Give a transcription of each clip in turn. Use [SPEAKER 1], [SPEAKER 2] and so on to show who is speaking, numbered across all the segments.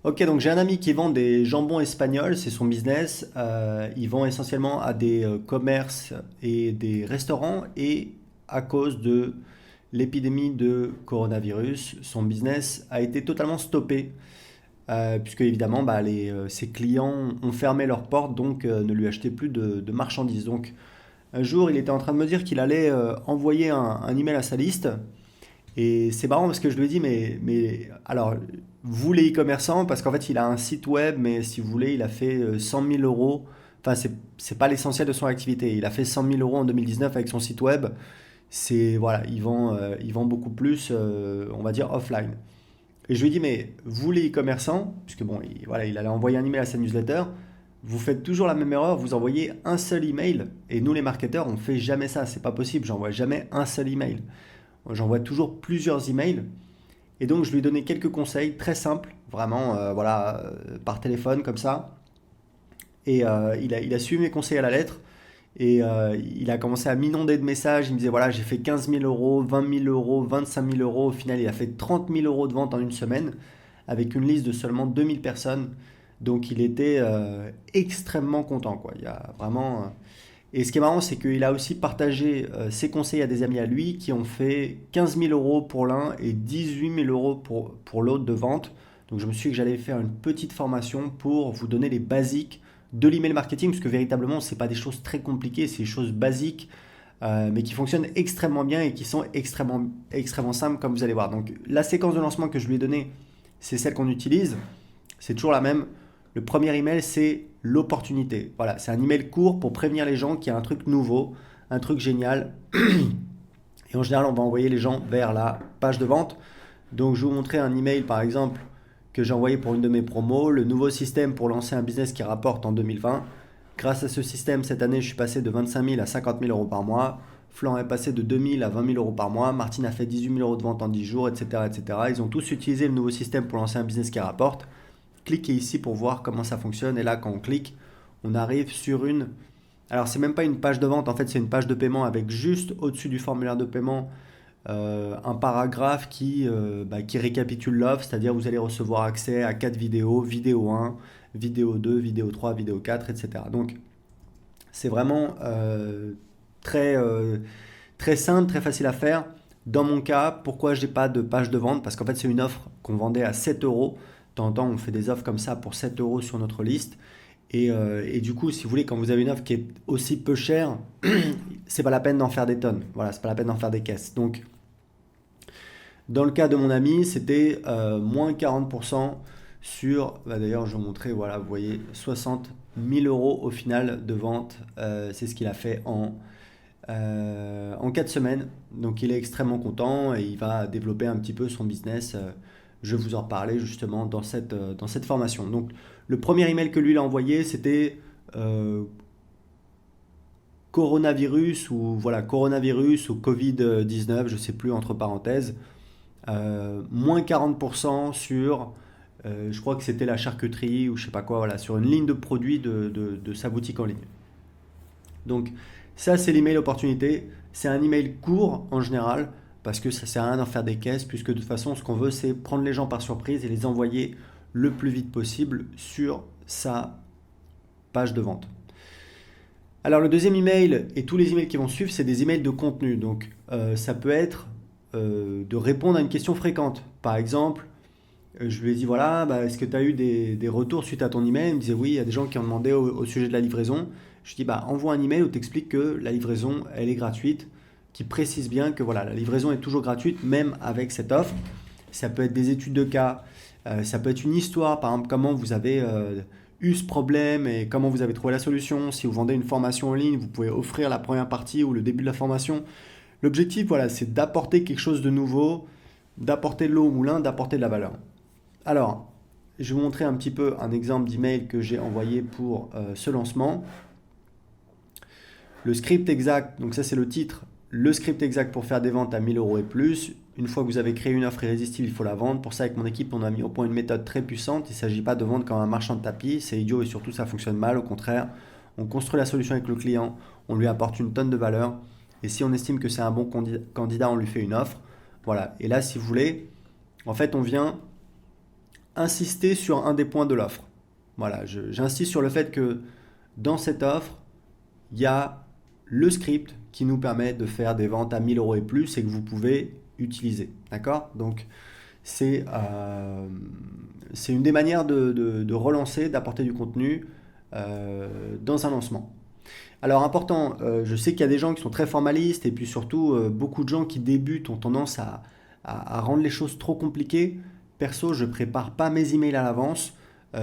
[SPEAKER 1] Ok, donc j'ai un ami qui vend des jambons espagnols, c'est son business. Il vend essentiellement à des commerces et des restaurants. Et à cause de l'épidémie de coronavirus, son business a été totalement stoppé. Puisque évidemment, bah, ses clients ont fermé leurs portes, donc ne lui achetaient plus de marchandises. Donc un jour, il était en train de me dire qu'il allait envoyer un email à sa liste. Et c'est marrant parce que je lui ai dit, mais alors, vous les e-commerçants, parce qu'en fait, il a un site web, mais si vous voulez, il a fait 100 000 euros. Enfin, c'est pas l'essentiel de son activité. Il a fait 100 000 euros en 2019 avec son site web. Voilà, il vend beaucoup plus, on va dire, offline. Et je lui ai dit, mais vous les e-commerçants, puisque bon, voilà, il allait envoyer un email à sa newsletter, vous faites toujours la même erreur, vous envoyez un seul email. Et nous, les marketeurs, on fait jamais ça. C'est pas possible, j'envoie jamais un seul email. J'envoie toujours plusieurs emails. Et donc, je lui ai donné quelques conseils très simples, vraiment, voilà, par téléphone, comme ça. Et il a suivi mes conseils à la lettre. Et il a commencé à m'inonder de messages. Il me disait, voilà, j'ai fait 15 000 euros, 20 000 euros, 25 000 euros. Au final, il a fait 30 000 euros de vente en une semaine, avec une liste de seulement 2 000 personnes. Donc, il était extrêmement content, quoi. Il y a vraiment... Et ce qui est marrant, c'est qu'il a aussi partagé ses conseils à des amis à lui qui ont fait 15 000 euros pour l'un et 18 000 euros pour l'autre de vente. Donc je me suis dit que j'allais faire une petite formation pour vous donner les basiques de l'email marketing, parce que véritablement, ce n'est pas des choses très compliquées, c'est des choses basiques, mais qui fonctionnent extrêmement bien et qui sont extrêmement simples, comme vous allez voir. Donc la séquence de lancement que je lui ai donnée, c'est celle qu'on utilise. C'est toujours la même. Le premier email, c'est l'opportunité. Voilà, c'est un email court pour prévenir les gens qu'il y a un truc nouveau, un truc génial. Et en général, on va envoyer les gens vers la page de vente. Donc, je vais vous montrer un email, par exemple, que j'ai envoyé pour une de mes promos, le nouveau système pour lancer un business qui rapporte en 2020. Grâce à ce système, cette année, je suis passé de 25 000 à 50 000 euros par mois. Flan est passé de 2 000 à 20 000 euros par mois. Martine a fait 18 000 euros de vente en 10 jours, etc., etc. Ils ont tous utilisé le nouveau système pour lancer un business qui rapporte. Cliquez ici pour voir comment ça fonctionne. Et là, quand on clique, on arrive sur une... Alors, c'est même pas une page de vente, en fait, c'est une page de paiement avec juste au-dessus du formulaire de paiement un paragraphe qui récapitule l'offre, c'est-à-dire vous allez recevoir accès à 4 vidéos, vidéo 1, vidéo 2, vidéo 3, vidéo 4, etc. Donc, c'est vraiment très, très simple, très facile à faire. Dans mon cas, pourquoi je n'ai pas de page de vente? Parce qu'en fait, c'est une offre qu'on vendait à 7 euros. De temps en temps, on fait des offres comme ça pour 7 euros sur notre liste. Et du coup, si vous voulez, quand vous avez une offre qui est aussi peu chère, c'est pas la peine d'en faire des tonnes. Voilà, c'est pas la peine d'en faire des caisses. Donc, dans le cas de mon ami, c'était moins 40% sur, bah, d'ailleurs, je vais vous montrer, voilà, vous voyez, 60 000 euros au final de vente. C'est ce qu'il a fait en 4 semaines. Donc il est extrêmement content et il va développer un petit peu son business. Je vais vous en parler justement dans cette formation. Donc le premier email que lui il a envoyé, c'était euh, coronavirus ou voilà coronavirus ou Covid-19, je ne sais plus entre parenthèses, moins 40% sur, je crois que c'était la charcuterie ou je sais pas quoi, voilà, sur une ligne de produits de sa boutique en ligne. Donc ça, c'est l'email opportunité. C'est un email court en général parce que ça sert à rien d'en faire des caisses puisque de toute façon, ce qu'on veut, c'est prendre les gens par surprise et les envoyer le plus vite possible sur sa page de vente. Alors le deuxième email et tous les emails qui vont suivre, c'est des emails de contenu. Donc ça peut être de répondre à une question fréquente. Par exemple, je lui ai dit voilà, bah, est-ce que tu as eu des retours suite à ton email? Il me disait oui, il y a des gens qui ont demandé au sujet de la livraison. Je lui dis bah envoie un email où tu expliques que la livraison elle est gratuite, qui précise bien que voilà, la livraison est toujours gratuite même avec cette offre. Ça peut être des études de cas, ça peut être une histoire, par exemple comment vous avez eu ce problème et comment vous avez trouvé la solution. Si vous vendez une formation en ligne, vous pouvez offrir la première partie ou le début de la formation. L'objectif voilà, c'est d'apporter quelque chose de nouveau, d'apporter de l'eau au moulin, d'apporter de la valeur. Alors, je vais vous montrer un petit peu un exemple d'email que j'ai envoyé pour ce lancement. Le script exact, donc ça c'est le titre, le script exact pour faire des ventes à 1000 euros et plus. Une fois que vous avez créé une offre irrésistible, il faut la vendre. Pour ça, avec mon équipe, on a mis au point une méthode très puissante. Il ne s'agit pas de vendre comme un marchand de tapis, c'est idiot et surtout ça fonctionne mal. Au contraire, on construit la solution avec le client, on lui apporte une tonne de valeur. Et si on estime que c'est un bon candidat, on lui fait une offre. Voilà. Et là, si vous voulez, en fait, on vient insister sur un des points de l'offre. Voilà, j'insiste sur le fait que dans cette offre, il y a le script qui nous permet de faire des ventes à 1000 euros et plus et que vous pouvez utiliser. D'accord? Donc, c'est une des manières de relancer, d'apporter du contenu dans un lancement. Alors important, je sais qu'il y a des gens qui sont très formalistes et puis surtout beaucoup de gens qui débutent ont tendance à rendre les choses trop compliquées. Perso, je prépare pas mes emails à l'avance,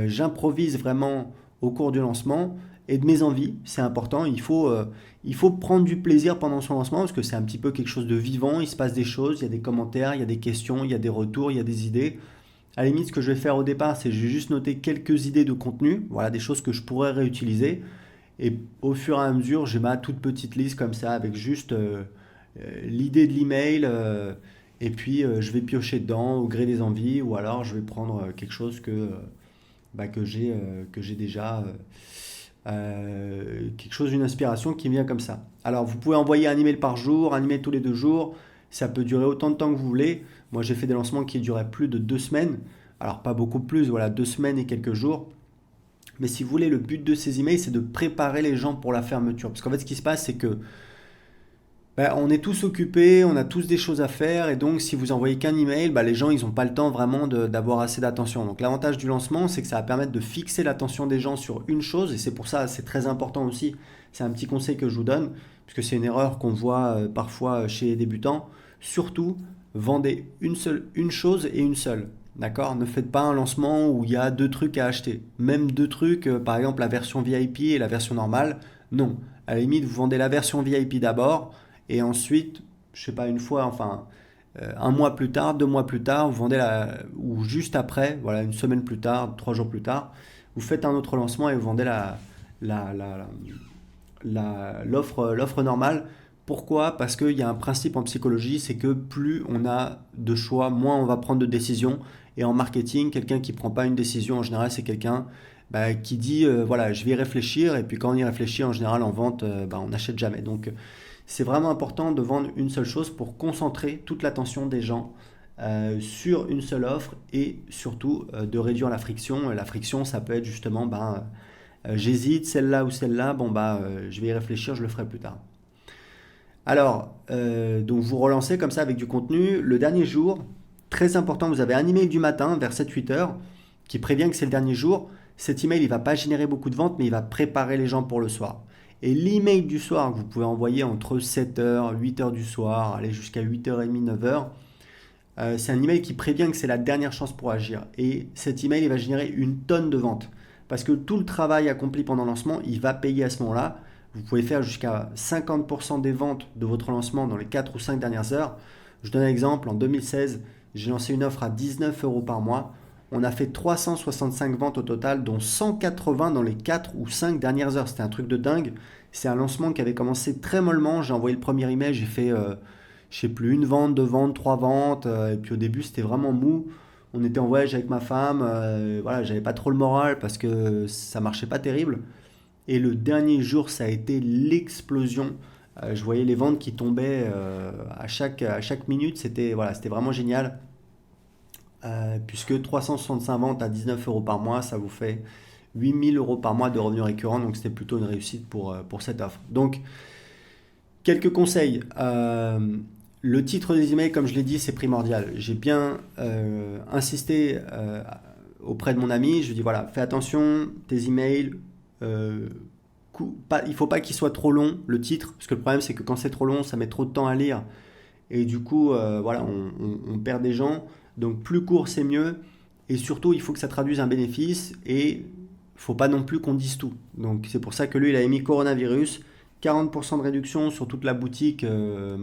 [SPEAKER 1] j'improvise vraiment au cours du lancement et de mes envies, c'est important. Il faut prendre du plaisir pendant son lancement parce que c'est un petit peu quelque chose de vivant, il se passe des choses, il y a des commentaires, il y a des questions, il y a des retours, il y a des idées. À la limite, ce que je vais faire au départ, c'est que je vais juste noter quelques idées de contenu, voilà, des choses que je pourrais réutiliser. Et au fur et à mesure, j'ai ma toute petite liste comme ça avec juste l'idée de l'email et puis je vais piocher dedans au gré des envies ou alors je vais prendre quelque chose que j'ai déjà quelque chose, une inspiration qui me vient comme ça. Alors vous pouvez envoyer un email par jour, un email tous les 2 jours, ça peut durer autant de temps que vous voulez. Moi j'ai fait des lancements qui duraient plus de 2 semaines, alors pas beaucoup plus, voilà 2 semaines et quelques jours. Mais si vous voulez, le but de ces emails, c'est de préparer les gens pour la fermeture. Parce qu'en fait, ce qui se passe, c'est que on est tous occupés, on a tous des choses à faire, et donc si vous envoyez qu'un email, les gens, ils n'ont pas le temps vraiment d'avoir assez d'attention. Donc l'avantage du lancement, c'est que ça va permettre de fixer l'attention des gens sur une chose, et c'est pour ça, c'est très important aussi. C'est un petit conseil que je vous donne, puisque c'est une erreur qu'on voit parfois chez les débutants. Surtout, vendez une chose et une seule. D'accord? Ne faites pas un lancement où il y a deux trucs à acheter. Même deux trucs, par exemple la version VIP et la version normale. Non. À la limite, vous vendez la version VIP d'abord et ensuite, je sais pas, une fois, enfin, un mois plus tard, 2 mois plus tard, vous vendez ou juste après, voilà, une semaine plus tard, 3 jours plus tard, vous faites un autre lancement et vous vendez la, la, l'offre normale. Pourquoi? Parce qu'il y a un principe en psychologie, c'est que plus on a de choix, moins on va prendre de décisions. Et en marketing, quelqu'un qui ne prend pas une décision, en général, c'est quelqu'un qui dit, voilà, je vais y réfléchir. Et puis quand on y réfléchit, en général, en vente, on n'achète jamais. Donc, c'est vraiment important de vendre une seule chose pour concentrer toute l'attention des gens sur une seule offre et surtout de réduire la friction. Et la friction, ça peut être justement, j'hésite, celle-là ou celle-là, je vais y réfléchir, je le ferai plus tard. Alors, donc vous relancez comme ça avec du contenu. Le dernier jour, très important, vous avez un email du matin vers 7-8 heures qui prévient que c'est le dernier jour. Cet email, il ne va pas générer beaucoup de ventes, mais il va préparer les gens pour le soir. Et l'email du soir que vous pouvez envoyer entre 7 heures, 8 heures du soir, aller jusqu'à 8h30, 9 heures, c'est un email qui prévient que c'est la dernière chance pour agir. Et cet email, il va générer une tonne de ventes. Parce que tout le travail accompli pendant le lancement, il va payer à ce moment-là. Vous pouvez faire jusqu'à 50% des ventes de votre lancement dans les 4 ou 5 dernières heures. Je donne un exemple, en 2016, j'ai lancé une offre à 19 euros par mois. On a fait 365 ventes au total, dont 180 dans les 4 ou 5 dernières heures. C'était un truc de dingue. C'est un lancement qui avait commencé très mollement. J'ai envoyé le premier email, j'ai fait, je sais plus, une vente, deux ventes, trois ventes. Et puis au début, c'était vraiment mou. On était en voyage avec ma femme. Voilà, j'avais pas trop le moral parce que ça marchait pas terrible. Et le dernier jour, ça a été l'explosion. Je voyais les ventes qui tombaient à chaque minute. C'était vraiment génial. Puisque 365 ventes à 19 euros par mois, ça vous fait 8000 euros par mois de revenus récurrents. Donc c'était plutôt une réussite pour cette offre. Donc, quelques conseils. Le titre des emails, comme je l'ai dit, c'est primordial. J'ai bien insisté auprès de mon ami. Je lui dis voilà, fais attention, tes emails. Il ne faut pas qu'il soit trop long, le titre, parce que le problème c'est que quand c'est trop long, ça met trop de temps à lire. Et du coup, on perd des gens. Donc plus court, c'est mieux. Et surtout, il faut que ça traduise un bénéfice. Et il ne faut pas non plus qu'on dise tout. Donc c'est pour ça que lui, il a émis coronavirus. 40% de réduction sur toute la boutique, la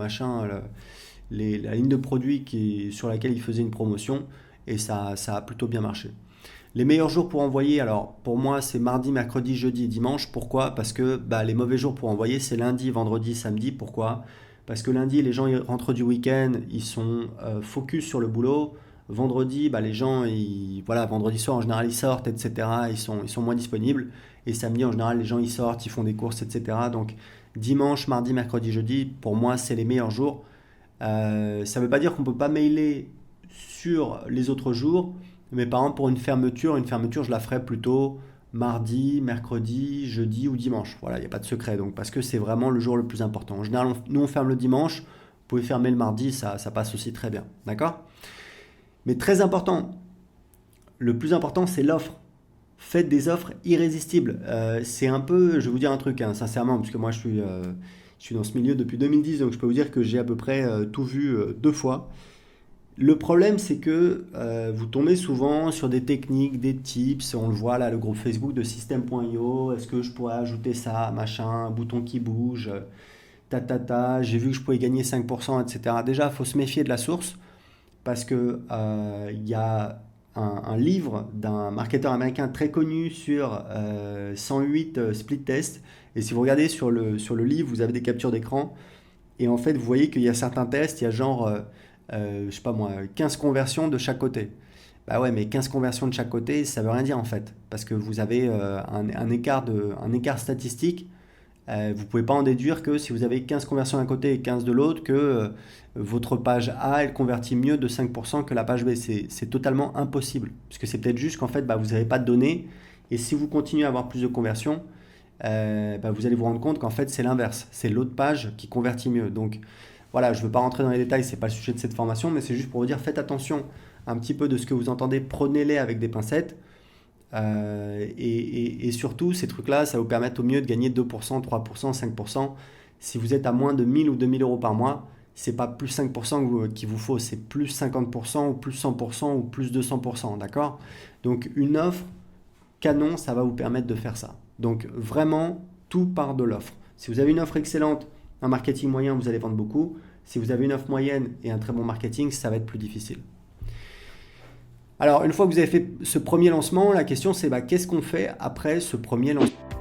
[SPEAKER 1] ligne de produits sur laquelle il faisait une promotion. Et ça a plutôt bien marché. Les meilleurs jours pour envoyer, alors pour moi c'est mardi, mercredi, jeudi et dimanche. Pourquoi? Parce que les mauvais jours pour envoyer c'est lundi, vendredi, samedi. Pourquoi? Parce que lundi les gens ils rentrent du week-end, ils sont focus sur le boulot. Vendredi, les gens, vendredi soir en général ils sortent, etc. Ils sont moins disponibles. Et samedi en général les gens ils sortent, ils font des courses, etc. Donc dimanche, mardi, mercredi, jeudi, pour moi c'est les meilleurs jours. Ça ne veut pas dire qu'on ne peut pas mailer sur les autres jours. Mais par exemple, pour une fermeture, je la ferai plutôt mardi, mercredi, jeudi ou dimanche. Voilà, il n'y a pas de secret. Donc, parce que c'est vraiment le jour le plus important. En général, nous, on ferme le dimanche. Vous pouvez fermer le mardi, ça passe aussi très bien. D'accord? Mais très important, le plus important, c'est l'offre. Faites des offres irrésistibles. C'est un peu, je vais vous dire un truc, hein, sincèrement, parce que moi, je suis dans ce milieu depuis 2010, donc je peux vous dire que j'ai à peu près tout vu deux fois. Le problème, c'est que vous tombez souvent sur des techniques, des tips. On le voit là, le groupe Facebook de System.io. Est-ce que je pourrais ajouter ça, machin, un bouton qui bouge, j'ai vu que je pouvais gagner 5%, etc. Déjà, il faut se méfier de la source parce que il y a un livre d'un marketeur américain très connu sur 108 split tests. Et si vous regardez sur le livre, vous avez des captures d'écran. Et en fait, vous voyez qu'il y a certains tests, il y a genre, je sais pas moi, 15 conversions de chaque côté. Bah ouais, mais 15 conversions de chaque côté, ça veut rien dire en fait. Parce que vous avez un écart statistique. Vous pouvez pas en déduire que si vous avez 15 conversions d'un côté et 15 de l'autre, que votre page A, elle convertit mieux de 5% que la page B. C'est totalement impossible. Parce que c'est peut-être juste qu'en fait, bah, vous n'avez pas de données. Et si vous continuez à avoir plus de conversions, bah, vous allez vous rendre compte qu'en fait, c'est l'inverse. C'est l'autre page qui convertit mieux. Donc voilà, je ne veux pas rentrer dans les détails, ce n'est pas le sujet de cette formation, mais c'est juste pour vous dire, faites attention un petit peu de ce que vous entendez, prenez-les avec des pincettes. Et surtout, ces trucs-là, ça va vous permettre au mieux de gagner 2%, 3%, 5%. Si vous êtes à moins de 1000 ou 2000 euros par mois, c'est pas plus 5% qu'il vous faut, c'est plus 50% ou plus 100% ou plus 200%, d'accord? Donc une offre canon, ça va vous permettre de faire ça. Donc vraiment, tout part de l'offre. Si vous avez une offre excellente, un marketing moyen, vous allez vendre beaucoup. Si vous avez une offre moyenne et un très bon marketing, ça va être plus difficile. Alors, une fois que vous avez fait ce premier lancement, la question c'est bah, qu'est-ce qu'on fait après ce premier lancement?